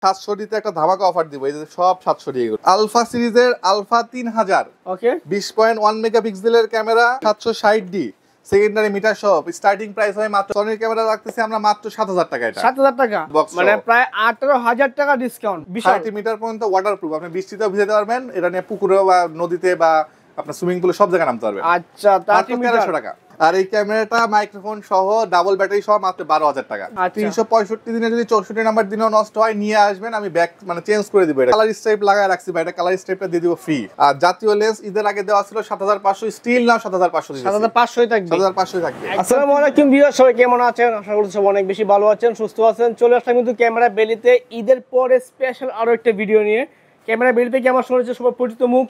700 একটা ধামাকা অফার দিব, এই যে সব 700 এগুলো আলফা সিরিজের আলফা 3000 ওকে 20.1 মেগাপিক্সেলের ক্যামেরা 760D সেকেন্ডারি মিটার সহ স্টার্টিং প্রাইস হয় মাত্র সনির ক্যামেরা রাখতেছি আমরা মাত্র 7000 টাকা। এটা 7000 টাকা মানে প্রায় 18000 টাকা ডিসকাউন্ট। 30 মিটার পর্যন্ত ওয়াটারপ্রুফ, আপনি বৃষ্টিতেও ভিজাতে পারবেন, এটা নিয়ে পুকুরে বা নদীতে বা আপনার সুইমিং পুলে সব জায়গায় নামতে পারবেন। আচ্ছা 30 মিটার 1300 টাকা। আর এই ক্যামেরাটা মাইক্রোফোন সহ ডাবল ব্যাটারি সহ মাত্র 12000 টাকা। 365 দিনে যদি 64 নাম্বার দিনেও নষ্ট হয় নিয়ে আসবেন, আমি ব্যাক মানে চেঞ্জ করে দিব। এটা কালার স্ট্রাইপ লাগায় রাখছি ভাই, এটা কালার স্ট্রাইপটা দিয়ে দিব ফ্রি। আর জাতীয় লেন্স ঈদের আগে দেওয়া ছিল 7500, স্টিল নাও 7500 দিয়েছি। 7500 থাকবে, 7500 থাকবে। আসসালামু আলাইকুম ভিউয়ার, সবাই কেমন আছেন? আশা করি সবাই অনেক বেশি ভালো আছেন, সুস্থ আছেন। চলে আসলাম কিন্তু ক্যামেরা বেলিতে ঈদের পরে স্পেশাল আরো একটা ভিডিও নিয়ে। ক্যামেরা বেলিতে কি আমার শুনেছে সবার পরিচিত মুখ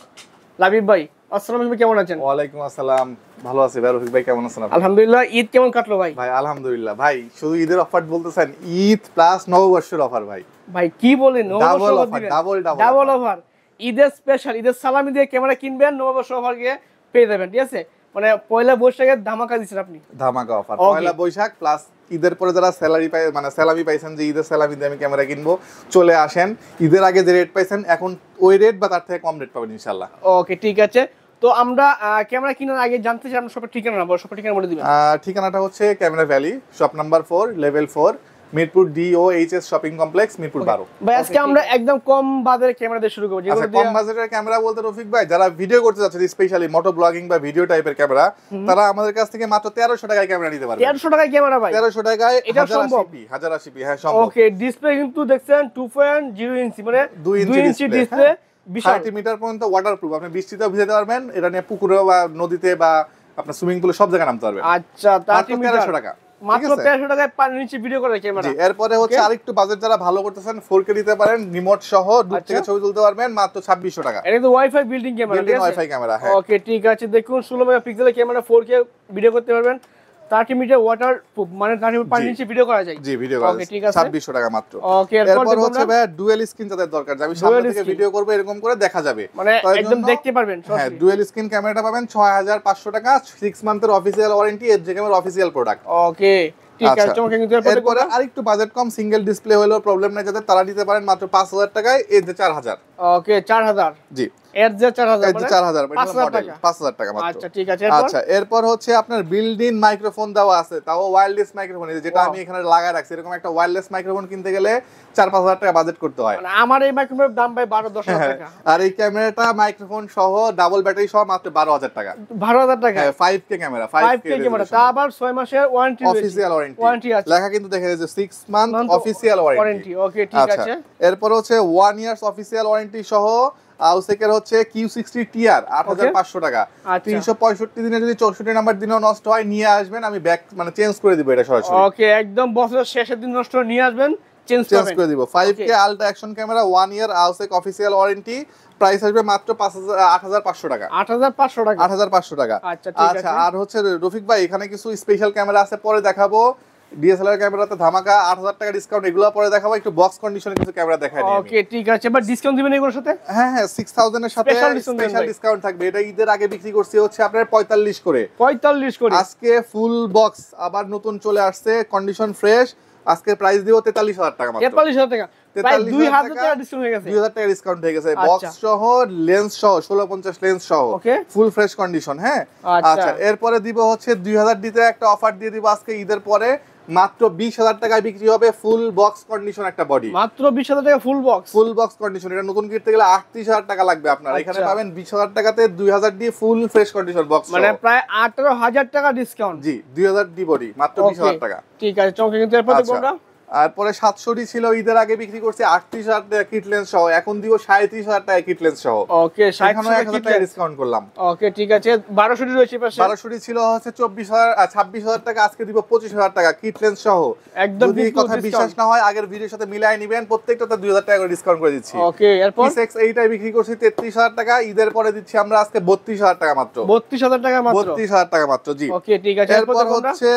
লাবিব ভাই। আসসালামু আলাইকুম, কেমন আছেন? ওয়ালাইকুম আসসালাম, ভালো আছি ভাই। রফিক ভাই কেমন আছেন আপনি? আলহামদুলিল্লাহ। ঈদ কেমন কাটলো ভাই? ভাই আলহামদুলিল্লাহ ভাই, শুধু ঈদের অফার বলতেছেন, ঈদ প্লাস নববর্ষের অফার ভাই। ভাই কি বলেন, ডাবল অফার, ডাবল অফার। ঈদের স্পেশাল, ঈদের সালামি দিয়ে ক্যামেরা কিনবেন, নববর্ষ অফার গিয়ে পেয়ে যাবেন। ঠিক আছে, মানে পয়লা বৈশাখের ধামাকা দিচ্ছেন আপনি। ধামাকা অফার পয়লা বৈশাখ প্লাস ঈদের পরে যারা স্যালারি পায়, মানে স্যালামি পাইছেন যে ঈদের স্যালামি দিয়ে আমি ক্যামেরা কিনবো, চলে আসেন। ঈদের আগে যে রেট পাইছেন এখন ওই রেট বা তার থেকে কম রেট পাবেন ইনশাআল্লাহ। ওকে ঠিক আছে। তো আমরা ক্যামেরা কেনার আগে জানতে চাই আপনার শপের ঠিকানা, শপের ঠিকানা বলে দিবেন। ঠিকানাটা হচ্ছে camera valley, shop number 4, level 4, Mirpur DOHS shopping complex, Mirpur 12। ভাই আজকে আমরা একদম কম বাজেটের ক্যামেরা দিয়ে শুরু করব। আচ্ছা, কম বাজেটের ক্যামেরা বলতে রফিক ভাই, যারা ভিডিও করতে যাচ্ছে স্পেশালি মোটো ব্লগিং বা ভিডিও টাইপের ক্যামেরা, তারা আমাদের কাছ থেকে মাত্র 1300 টাকায় ক্যামেরা নিতে পারবে। 1300 টাকায় ক্যামেরা ভাই? 1300 টাকায় এটা সম্ভব? 1080p, হ্যাঁ সম্ভব। ওকে, ডিসপ্লে কিন্তু দেখছেন 2.0 ইঞ্চি, মানে 2 ইঞ্চি ডিসপ্লে, 30 মিটার পর্যন্ত ওয়াটারপ্রুফ, আপনি বৃষ্টিতেও ভিজাতে পারবেন, এটা নিয়ে পুকুরে বা নদীতে বা আপনার সুইমিং পুলে সব জায়গায় নামতে পারবেন। আচ্ছা 1300 টাকা, মাত্র 1300 টাকায় পানির নিচে ভিডিও করার ক্যামেরা। জি, এরপরে হচ্ছে আরেকটু বাজেট যারা ভালো করতেছেন 4K দিতে পারেন, রিমোট সহ দূর থেকে ছবি তুলতে পারবেন, মাত্র 2600 টাকা। এটা তো ওয়াইফাই বিল্ডিং ক্যামেরা, ঠিক আছে? ওয়াইফাই ক্যামেরা, হ্যাঁ। ওকে ঠিক আছে, দেখুন 16 মেগাপিক্সেলের ক্যামেরা, 4K ভিডিও করতে পারবেন, 30 মিটার ওয়াটার প্রুফ, মানে 30 পানির নিচে ভিডিও করা যায়। জি, ভিডিও করা যায়। 2600 টাকা মাত্র। ওকে, এরপর হচ্ছে ভাই ডুয়াল স্ক্রিন যাদের দরকার, আমি সামনে থেকে ভিডিও করব এরকম করে দেখা যাবে, মানে একদম দেখতে পারবেন। হ্যাঁ, ডুয়াল স্ক্রিন ক্যামেরাটা পাবেন 6500 টাকা, 6 মান্থের অফিশিয়াল ওয়ারেন্টি, এর যে ক্যামেরা অফিশিয়াল প্রোডাক্ট। ওকে ঠিক আছে, চমকে কিন্তু এরপরে আরেকটু বাজেট কম, সিঙ্গেল ডিসপ্লে হলেও প্রবলেম নাই যাদের, তারা নিতে পারেন মাত্র 5000 টাকায়, এর যে 4000। ওকে 4000, জি এর যে 4000 মানে 4000 মডেল 5000 টাকা মাত্র। আচ্ছা ঠিক আছে। আচ্ছা, এরপর হচ্ছে আপনার বিল্ড ইন মাইক্রোফোন দেওয়া আছে, তাও ওয়্যারলেস মাইক্রোফোন, যেটা আমি এখানে লাগায় রাখছি, এরকম একটা ওয়্যারলেস মাইক্রোফোন কিনতে গেলে 4-5000 টাকা বাজেট করতে হয়। মানে আমার এই মাইক্রোফোনের দাম ভাই 12-10 টাকা। আর এই ক্যামেরাটা মাইক্রোফোন সহ ডাবল ব্যাটারি সহ মাত্র 12000 টাকা। 12000 টাকা? হ্যাঁ, 5K ক্যামেরা, 5K ক্যামেরা, তা আবার 6 মাসের ওয়ারেন্টি, অফিশিয়াল ওয়ারেন্টি আছে, লেখা কিন্তু দেখা যাচ্ছে 6 মান্থ অফিশিয়াল ওয়ারেন্টি। ওকে ঠিক আছে। এরপর হচ্ছে 1 ইয়ার্স অফিশিয়াল ওয়ারেন্টি সহ আউসেকের হচ্ছে Q60 TR 8500 টাকা। 365 দিনে যদি 64 নাম্বার দিনেও নষ্ট হয় নিয়ে আসবেন, আমি ব্যাক মানে চেঞ্জ করে দিব এটা সরাসরি। ওকে, একদম বছরের শেষের দিন নষ্ট নিয়ে আসবেন, চেঞ্জ করে দিব। 5K আলট্রা অ্যাকশন ক্যামেরা, 1 ইয়ার আউসেক অফিশিয়াল ওয়ারেন্টি, প্রাইস আসবে মাত্র 8500 টাকা। 8500 টাকা? 8500 টাকা। আচ্ছা ঠিক আছে। আর হচ্ছে রফিক ভাই, এখানে কিছু স্পেশাল ক্যামেরা আছে, পরে দেখাবো। DSLR ক্যামেরাতে ধামাকা 8000 টাকা ডিসকাউন্ট, এগুলো পরে দেখাবো। একটু বক্স কন্ডিশনে কিছু ক্যামেরা দেখাই দিই। ওকে ঠিক আছে, বাট ডিসকাউন্ট দিবেন এগুলোর সাথে? হ্যাঁ হ্যাঁ, 6000 এর সাথে স্পেশাল ডিসকাউন্ট থাকবে। এটা ঈদের আগে বিক্রি করছি হচ্ছে আপনার 45 করে। 45 করে? আজকে ফুল বক্স আবার নতুন চলে আসছে, কন্ডিশন ফ্রেশ। আজকে প্রাইস দিব 43000 টাকা মাত্র। 43000 টাকা? প্রায় 2000 টাকা ডিসকাউন্ট হয়ে গেছে। 2000 টাকা ডিসকাউন্ট হয়ে গেছে, বক্স সহ, লেন্স সহ, 1650 লেন্স সহ, ফুল ফ্রেশ কন্ডিশন। হ্যাঁ আচ্ছা, এরপরে দিব হচ্ছে 2000 দিতে একটা অফার দিয়ে দিব আজকে ঈদের পরে, মাত্র 20000 টাকায় বিক্রি হবে ফুল বক্স কন্ডিশন একটা বডি। মাত্র 20000 টাকা full box? Full box condition. এটা নতুন কিনতে গেলে 38000 টাকা লাগবে আপনার, এখানে পাবেন 20000 টাকাতে 2000 D full fresh condition box, মানে প্রায় 18000 টাকা ডিসকাউন্ট। জি, 2000 ডি বডি মাত্র 20000 টাকা। ঠিক আছে, চমকে কিন্তু এরপর দেখব আমরা। আর পরে 700 ছিল, ঈদের আগে বিক্রি করছি 38000 টাকা কিট লেন্স সহ, এখন দিব 37000 টাকা কিট লেন্স সহ। ওকে, 1000 টাকা ডিসকাউন্ট করলাম। ওকে ঠিক আছে। 1200 রয়েছে পাশে। 1200 ছিল হচ্ছে 26000 টাকা, আজকে দিব 25000 টাকা কিট লেন্স সহ। একদম যদি কথা বিশ্বাস না হয় আগের ভিডিওর সাথে মিলাই নেবেন, প্রত্যেকটাতে 2000 টাকা করে ডিসকাউন্ট করে দিচ্ছি। ওকে, এরপর P6 এইটাই বিক্রি করছি 33000 টাকা, ঈদের পরে দিচ্ছি আমরা আজকে 32000 টাকা মাত্র। 32000 টাকা মাত্র? 32000 টাকা মাত্র, জি। ওকে ঠিক আছে। এরপর হচ্ছে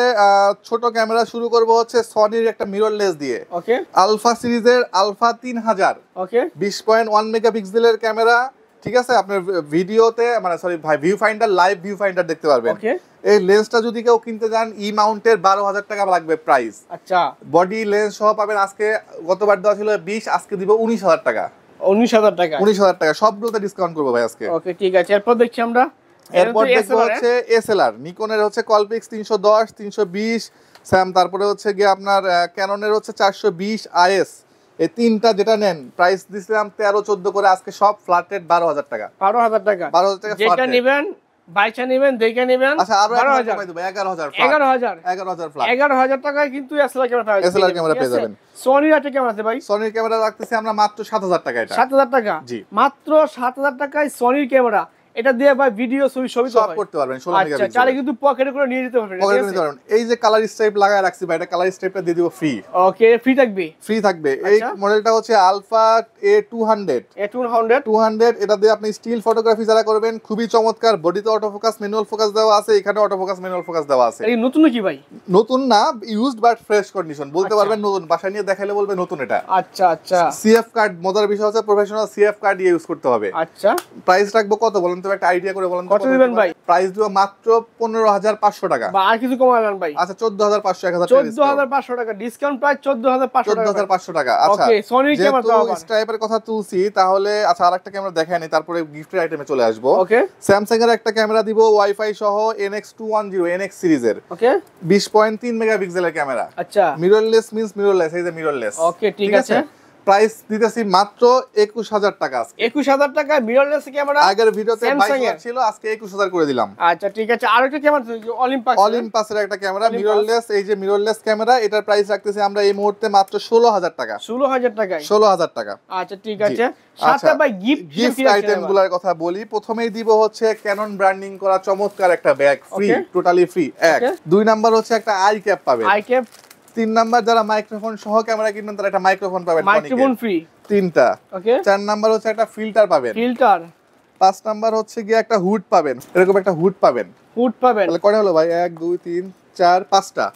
ছোট ক্যামেরা শুরু করব হচ্ছে সনির একটা মিররলেস দিয়ে। ওকে, আলফা সিরিজের আলফা 3000, ওকে 20.1 মেগাপিক্সেলের ক্যামেরা, ঠিক আছে, আপনার ভিডিওতে মানে সরি ভাই view finder, live view finder দেখতে পারবেন। ওকে, এই লেন্সটা যদি কেউ কিনতে যান ই মাউন্টের 12,000 টাকা লাগবে প্রাইস। আচ্ছা, বডি লেন্স সহ পাবেন। আজকে গতবার দেওয়া ছিল 20, আজকে দিব 19,000 টাকা। 19,000 টাকা, 19,000 টাকা সবগুলোতে ডিসকাউন্ট করবো ভাই আজকে। ওকে ঠিক আছে। এরপর দেখছি আমরা, এরপর দেখবো হচ্ছে এসএলআর, নিকনের হচ্ছে কলপিক্স 310, 320 স্যাম, তারপরে হচ্ছে গিয়ে আপনার ক্যাননের হচ্ছে 420 আইএস। এই তিনটা যেটা নেন প্রাইস দিছিলাম 13-14 করে, আজকে সব ফ্ল্যাটেড 12,000 টাকা। 12,000 টাকা, 12,000 টাকা যেটা নেবেন বাইচা নেবেন, দেখে নেবেন। আচ্ছা, আরো 12,000 কমাই দেব, 11,000 11,000 ফ্ল্যাট। 11,000 টাকায় কিন্তু এসএলআর ক্যামেরা পাবেন। এসএলআর ক্যামেরা পেয়ে যাবেন। সনির একটা ক্যামেরা আছে ভাই, সনির ক্যামেরা রাখতেছি আমরা মাত্র 7,000 টাকা। এটা 7,000 টাকা, জি, মাত্র 7,000 টাকায় সনির ক্যামেরা। এটা দিয়ে ভাই ভিডিও ছবি সব করতে পারবেন। 16 আচ্ছা, মেগাপিক্সেল চাইলে কিন্তু পকেটে করে নিয়ে যেতে পারবেন। পকেটে নিতে পারবেন। এই যে কালার স্ট্রাইপ লাগায় রাখছি ভাই, এটা কালার স্ট্রাইপটা দিয়ে দিব ফ্রি। ওকে, ফ্রি থাকবে, ফ্রি থাকবে। এই মডেলটা হচ্ছে আলফা A200, এটা দিয়ে আপনি স্টিল ফটোগ্রাফি যারা করবেন খুবই চমৎকার। বডিতে অটো ফোকাস, ম্যানুয়াল ফোকাস দেওয়া আছে, এখানে অটো ফোকাস, ম্যানুয়াল ফোকাস দেওয়া আছে। এই নতুন নাকি ভাই? নতুন না, ইউজড বাট ফ্রেশ কন্ডিশন বলতে পারবেন নতুন। বাসায় নিয়ে দেখাইলে বলবে নতুন এটা। আচ্ছা আচ্ছা, সিএফ কার্ড, মজার বিষয় হচ্ছে প্রফেশনাল সিএফ কার্ড দিয়ে ইউজ করতে হবে। আচ্ছা, প্রাইস রাখবো কত বলেন তো, একটা আইডিয়া করে বলেন কত দিবেন ভাই? প্রাইস দিব মাত্র 15,500 টাকা। বা আর কিছু কমাবেন ভাই? আচ্ছা 14,500, 1,000 টাকা, 14,500 টাকা ডিসকাউন্ট, প্রাইস 14,500 টাকা। 14,500 টাকা। আচ্ছা, ওকে, সনির ক্যামেরা দাও আবার। স্ট্রাইপের কথা তুলছি, তাহলে আচ্ছা আরেকটা ক্যামেরা দেখাই নি, তারপরে গিফটের আইটেমে চলে আসবো। ওকে, স্যামসাং এর একটা ক্যামেরা দিব ওয়াইফাই সহ, NX210 NX সিরিজের। ওকে, 20.3 মেগাপিক্সেলের ক্যামেরা। আচ্ছা, মিররলেস মিন্স মিররলেস, এই যে মিররলেস। ওকে ঠিক আছে। প্রাইস দিতেছি মাত্র 21,000 টাকা আজকে। 21,000 টাকা মিররলেস ক্যামেরা। আগের ভিডিওতে Samsung 22,000 ছিল, আজকে 21,000 করে দিলাম। আচ্ছা ঠিক আছে। আরেকটা ক্যামেরা অলিম্পাসের একটা ক্যামেরা মিররলেস, এই যে মিররলেস ক্যামেরা, এটার প্রাইস রাখতেছি আমরা এই মুহূর্তে মাত্র 16,000 টাকা। 16,000 টাকায়, 16,000 টাকা। আচ্ছা ঠিক আছে। সাথে ভাই গিফট আইটেমগুলোর কথা বলি। প্রথমেই দিব হচ্ছে ক্যানন ব্র্যান্ডিং করা চমৎকার একটা ব্যাগ, ফ্রি, টোটালি ফ্রি। এক, দুই নাম্বার হচ্ছে একটা আই ক্যাপ পাবেন। I cap. তিন নাম্বার যারা মাইক্রোফোন সহ ক্যামেরা কিনবেন তারা একটা মাইক্রোফোন পাবেন, মাইক্রোফোন ফ্রি তিনটা। ওকে, চার নাম্বার হচ্ছে একটা ফিল্টার পাবেন, ফিল্টার। পাঁচ নাম্বার হচ্ছে গিয়ে একটা হুড পাবেন, এরকম একটা হুড পাবেন। হুড পাবেন, তাহলে কয়টা হলো ভাই? 1 2 3 4 5টা।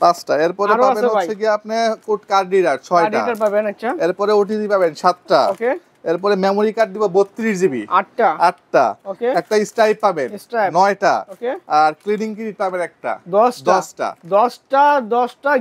5টা। এরপরে পাবেন হচ্ছে গিয়ে আপনি কোড কার্ড রিডার 6টা পাবেন। আচ্ছা, এরপরে ওটিজি পাবেন 7টা। ওকে, এরপরে মেমরি কার্ড দিব 32 জিবি 8টা। ওকে, একটা স্ট্রাইপ পাবেন 9টা। ওকে, আর ক্লিনিং কিট পাবেন একটা 10টা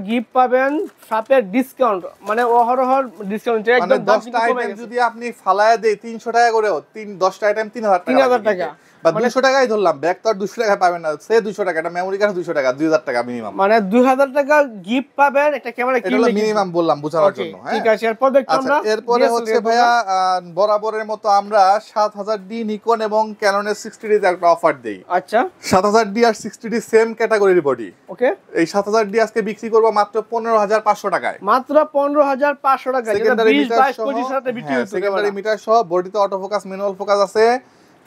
গিফট পাবেন, সাথে ডিসকাউন্ট, মানে অহরহ ডিসকাউন্ট। মানে 10টা আইটেম যদি আপনি ফালায়া দেই 300 টাকা করেও 10টা আইটেম 3,000 টাকা বা 200 টাকাই ধরলাম। ব্যাগ তো আর 200 টাকা পাবেন না, সে 200 টাকা। এটা মেমরি কার্ড 200 টাকা, 2,000 টাকা মিনিমাম। মানে 2,000 টাকা গিফট পাবেন একটা ক্যামেরা কিনলে। এটা মিনিমাম বললাম বোঝানোর জন্য। হ্যাঁ ঠিক আছে। এরপর দেখো আমরা, এরপরে হচ্ছে ভাইয়া বরাবরের মতো আমরা 7000D নিকন এবং ক্যাননের 60D একটা অফার দেই। আচ্ছা, 7000D আর 60D সেম ক্যাটাগরির বডি। ওকে, এই 7000D আজকে বিক্রি করব মাত্র 15,500 টাকায়। মাত্র 15,500 টাকা। সেকেন্ডারি মিটার সহ, বিক্রি হচ্ছে। সেকেন্ডারি মিটার সহ, বডিতে অটো ফোকাস, ম্যানুয়াল ফোকাস আছে।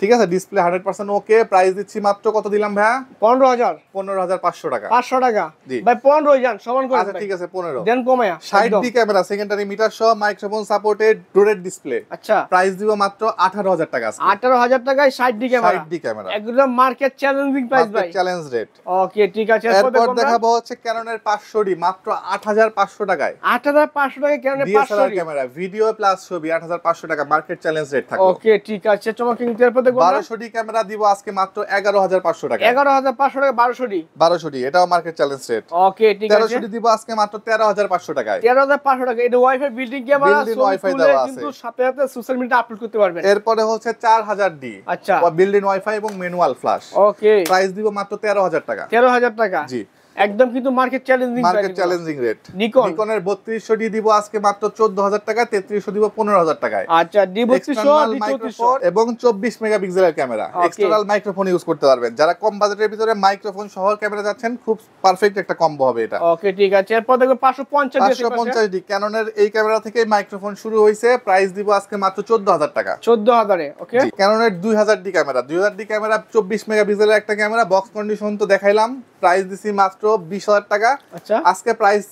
ঠিক আছে, ডিসপ্লে 100% ওকে। প্রাইস দিচ্ছি মাত্র কত দিলাম ভাইয়া? 15,500 টাকা। 500 টাকা ভাই, 15 জান সমান করে। আচ্ছা ঠিক আছে, 15 দেন কমায়া। 60D ক্যামেরা, সেকেন্ডারি মিটার সহ, মাইক্রোফোন সাপোর্টেড, ডোরেড ডিসপ্লে। আচ্ছা, প্রাইস দিব মাত্র 18,000 টাকা আজকে। 18,000 টাকায় 60D ক্যামেরা। 60D ক্যামেরা একদম মার্কেট চ্যালেঞ্জিং প্রাইস ভাই, চ্যালেঞ্জ রেট। ওকে ঠিক আছে। এরপর দেখাবো হচ্ছে ক্যাননের 500D মাত্র 8,500 টাকায়। 8,500 টাকা ক্যাননের 500D ক্যামেরা, ভিডিও প্লাস ছবি 8,500 টাকা, মার্কেট চ্যালেঞ্জ রেট থাকবে। ওকে ঠিক আছে। চমৎকার। কিন্তু এরপর দেখো 1200D ক্যামেরা দিব আজকে মাত্র 11,500 টাকা। 11,500 টাকা 1200D, এটাও মার্কেট চ্যালেঞ্জ রেট। ওকে ঠিক আছে। 1300D দিব আজকে মাত্র 13,500 টাকায়। 13,500 টাকা। এটা ওয়াইফাই বিল্ডিং ক্যামেরা, ওয়াইফাই দেওয়া আছে, কিন্তু সাথে সাথে সোশ্যাল মিডিয়া আপলোড করতে পারবেন। এরপরে হচ্ছে 4000D। আচ্ছা, বিল্ডিং ওয়াইফাই এবং ম্যানুয়াল ফ্ল্যাশ। ওকে, প্রাইস দিব মাত্র 13,000 টাকা। 13,000 টাকা, জি, একদম কিন্তু মার্কেট চ্যালেঞ্জিং রেট। নিকনের 3200D দিব আজকে মাত্র 14,000 টাকা। 3300 দিব 15,000 টাকায়। আচ্ছা, D3200, D3400 এবং 24 মেগাপিক্সেলের ক্যামেরা, এক্সটার্নাল মাইক্রোফোন ইউজ করতে পারবেন। যারা কম বাজেটের ভিতরে মাইক্রোফোন সহ ক্যামেরা যাচ্ছেন, খুব পারফেক্ট একটা কম্বো হবে এটা। ওকে ঠিক আছে। এরপর দেখো 550D ক্যাননের এই ক্যামেরা থেকে মাইক্রোফোন শুরু হয়েছে। প্রাইস দিব আজকে মাত্র 14,000 টাকা। 14,000 এ। ওকে, ক্যাননের 2000D ক্যামেরা, 2000D ক্যামেরা 24 মেগাপিক্সেলের একটা ক্যামেরা, বক্স কন্ডিশন তো দেখাইলাম। প্রাইস দিছি মাত্র 20,000 টাকা। আচ্ছা, আজকে প্রাইস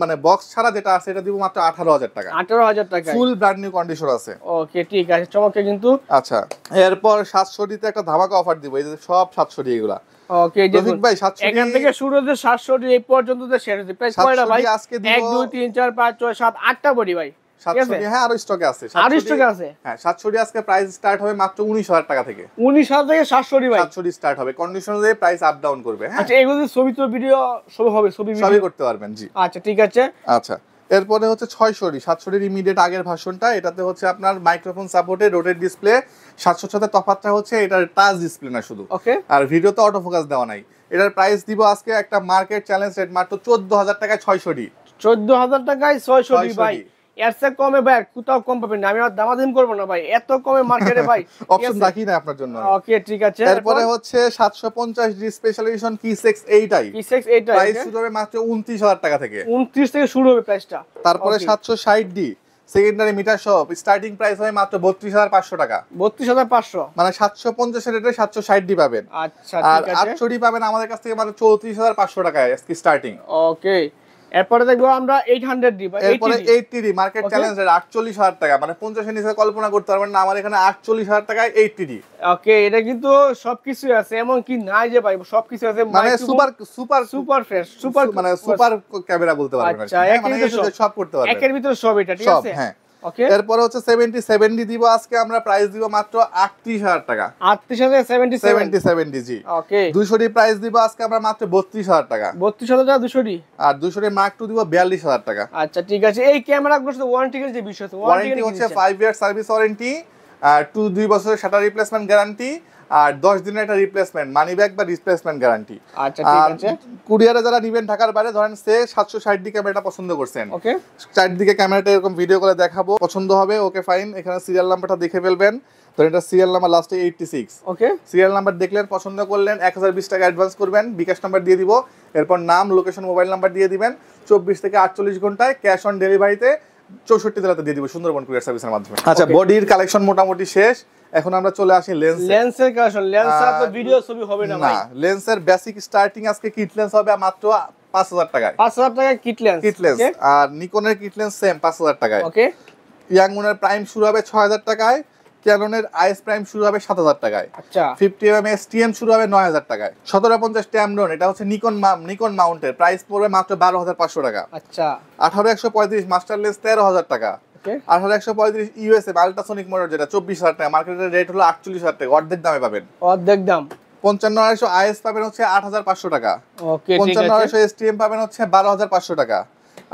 মানে বক্স ছাড়া যেটা আছে এটা দিব মাত্র 18,000 টাকা। 18,000 টাকা, ফুল ব্র্যান্ড নিউ কন্ডিশন আছে। ওকে ঠিক আছে, চমৎকার কিন্তু। আচ্ছা, এরপর 700D তে একটা ধামাকা অফার দিব। এই যে সব 700D এগুলা। ওকে, রফিক ভাই 700D এখান থেকে শুরু হতে 700D এই পর্যন্ত তে শেষ হচ্ছে। প্রাইস কয়টা ভাই? আজকে দিব 1 2 3 4 5 6 7 8টা বডি ভাই। 700 হ্যাঁ আরো স্টকে আছে, আরো স্টকে আছে। হ্যাঁ 700 আজকে প্রাইস স্টার্ট হবে মাত্র 19000 টাকা থেকে। 19000 থেকে 700 ভাই 700 স্টার্ট হবে, কন্ডিশন অনুযায়ী প্রাইস আপ ডাউন করবে। হ্যাঁ আচ্ছা এগুলো ছবি তো ভিডিও সব হবে, ছবি সবই ভিডিও করতে পারবেন। জি আচ্ছা ঠিক আছে। আচ্ছা এরপরে হচ্ছে 600 700 ইমিডিয়েট আগের ভার্সনটা, এটাতে হচ্ছে আপনার মাইক্রোফোন সাপোর্টে রোটেট ডিসপ্লে। 700 সাথে তফাৎটা হচ্ছে এটার টাচ ডিসপ্লে না শুধু, ওকে আর ভিডিওতে অটো ফোকাস দেওয়া নাই। এটার প্রাইস দিব আজকে একটা মার্কেট চ্যালেঞ্জ রেট মাত্র 14000 টাকায় 600 14000 টাকায় 600 ভাই। এর চেয়ে কমে ভাই কোথাও কম পাবেন না, আমি আর দামাদামি করব না ভাই, এত কমে মার্কেটে ভাই অপশন রাখি না আপনার জন্য। ওকে ঠিক আছে। এরপরে হচ্ছে 750 ডি স্পেশাল এডিশন কি6 এইটাই, কি6 এইটাই প্রাইস শুরু হবে মাত্র 29000 টাকা থেকে। 29 থেকে শুরু হবে প্রাইসটা। তারপরে 760 ডি secondary meter shop starting price হয় মাত্র 32500 টাকা। 32500 মানে 750 এর রেটে 760 ডি পাবেন। আচ্ছা আর ঠিক আছে। 800 ডি পাবেন আমাদের কাছ থেকে মাত্র 34500 টাকায় আজকে স্টার্টিং। ওকে এরপরে দেখবো আমরা 800 ডি বা এরপরে 80 ডি মার্কেট চ্যালেঞ্জ রেট 48000 টাকা, মানে 50 এর নিচে কল্পনা করতে পারবেন না, আমার এখানে 48000 টাকায় 80 ডি। ওকে এটা কিন্তু সবকিছু আছে, এমন কি নাই যে ভাই সবকিছু আছে, মানে super super super fresh super মানে সুপার ক্যামেরা বলতে পারবেন। আচ্ছা মানে সব করতে পারবেন, একের ভিতরে সব এটা ঠিক আছে। হ্যাঁ ওকে এরপর হচ্ছে 77 ডি দিব আজকে আমরা, প্রাইস দিব মাত্র 38000 টাকা। 38077 ডি জি। ওকে 200 ডি প্রাইস দিব আজকে আমরা মাত্র 32000 টাকা। 32000 টাকা 200 ডি। আর 200 ডি মার্ক 2 দিব 42000 টাকা। আচ্ছা ঠিক আছে। এই ক্যামেরাগুলোর সাথে ওয়ারেন্টির যে বিষয় আছে, ওয়ারেন্টি হচ্ছে 5 ইয়ার সার্ভিস ওয়ারেন্টি, আর 2 বছরের শাটার রিপ্লেসমেন্ট গ্যারান্টি, আর 10 দিনের একটা রিপ্লেসমেন্ট মানি ব্যাক বা রিপ্লেসমেন্ট গ্যারান্টি। আচ্ছা ঠিক আছে। কুরিয়ারে যারা নিবেন ঢাকার বাইরে, ধরেন সে 760 ডি ক্যামেরাটা পছন্দ করছেন, ওকে চারদিকে ক্যামেরাটা এরকম ভিডিও করে দেখাবো, পছন্দ হবে ওকে ফাইন। এখানে সিরিয়াল নাম্বারটা দেখে ফেলবেন, ধরেন এটা সিরিয়াল নাম্বার লাস্টে 86। ওকে সিরিয়াল নাম্বার দেখলেন, পছন্দ করলেন, 1020 টাকা অ্যাডভান্স করবেন, বিকাশ নাম্বার দিয়ে দিব, এরপর নাম লোকেশন মোবাইল নাম্বার দিয়ে দিবেন। 24 থেকে 48 ঘন্টায় ক্যাশ অন ডেলিভারিতে 64 জেলাতে দিয়ে দিব সুন্দরবন কুরিয়ার সার্ভিসের মাধ্যমে। আচ্ছা বডির কালেকশন মোটামুটি শেষ, এখন আমরা চলে আসি লেন্সের কালেকশন। লেন্স আর তো ভিডিও ছবি হবে না ভাই। না লেন্সের বেসিক স্টার্টিং আজকে কিট লেন্স হবে মাত্র 5000 টাকায়। 5000 টাকা কিট লেন্স। আর নিকনের কিট লেন্স সেম 5000 টাকায়। ওকে ইয়াংমুনের প্রাইম শুরু হবে 6000 টাকায়, ক্যাননের আইএস প্রাইম শুরু হবে 7000 টাকায়। আচ্ছা 50 mm STM শুরু হবে 9000 টাকায়। 1750 ট্যামরন, এটা হচ্ছে নিকন মাউন্টের, প্রাইস পড়বে মাত্র 12500 টাকা। আচ্ছা 18135 মাস্টার লেন্স 13000 টাকা। 18135 ইউএসএ আল্ট্রাসোনিক মোটর, যেটা 24000 টাকা, মার্কেটের রেট হলো 48000 টাকা, অর্ধেক দামে পাবেন। অর্ধেক দাম। 55200 আইএস পাবেন হচ্ছে 8500 টাকা। ওকে ঠিক আছে। 55200 STM পাবেন হচ্ছে 12500 টাকা।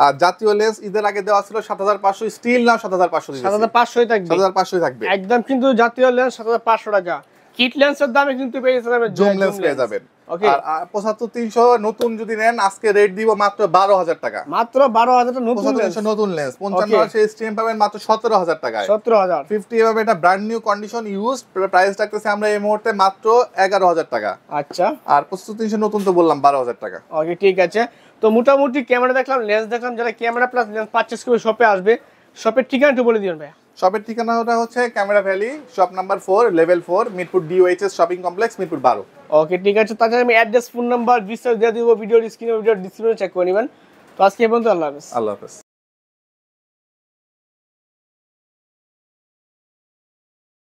আর জাতীয় লেন্স ঈদের আগে দেওয়া ছিল 7500, স্টিল নাও 7500 দিয়েছে। 7500 থাকবে, 7500 থাকবে একদম কিন্তু জাতীয় লেন্স 7500 টাকা। কিট লেন্সের দামে কিন্তু পেয়ে যাবেন, জুম লেন্স পেয়ে যাবেন। ওকে আর 75300 নতুন যদি নেন আজকে রেট দিব মাত্র 12000 টাকা। মাত্র 12000 টাকা নতুন লেন্স। 75300 নতুন লেন্স। 55200 STM পাবেন মাত্র 17000 টাকায়। 17000। 50 mm এটা brand new condition use, price রাখতেছি আমরা এই মুহূর্তে মাত্র 11000 টাকা। আচ্ছা আর 75300 নতুন তো বললাম 12000 টাকা। ওকে ঠিক আছে। তো মোটামুটি ক্যামেরা দেখলাম, লেন্স দেখলাম, যারা ক্যামেরা প্লাস লেন্স পারচেজ করবে শপে আসবে, শপের ঠিকানাটা বলে দিবেন ভাই। শপের ঠিকানাটা হচ্ছে camera valley, shop number 4 level 4 Mirpur DOHS shopping complex, Mirpur 12। ওকে ঠিক আছে। তাছাড়া আমি অ্যাড্রেস ফোন নাম্বার বিস্তারিত দিয়ে দিব ভিডিওর স্ক্রিনে, ভিডিওর ডিসক্রিপশনে চেক করে নেবেন। তো আজকে এই পর্যন্ত, আল্লাহ হাফেজ। আল্লাহ হাফেজ।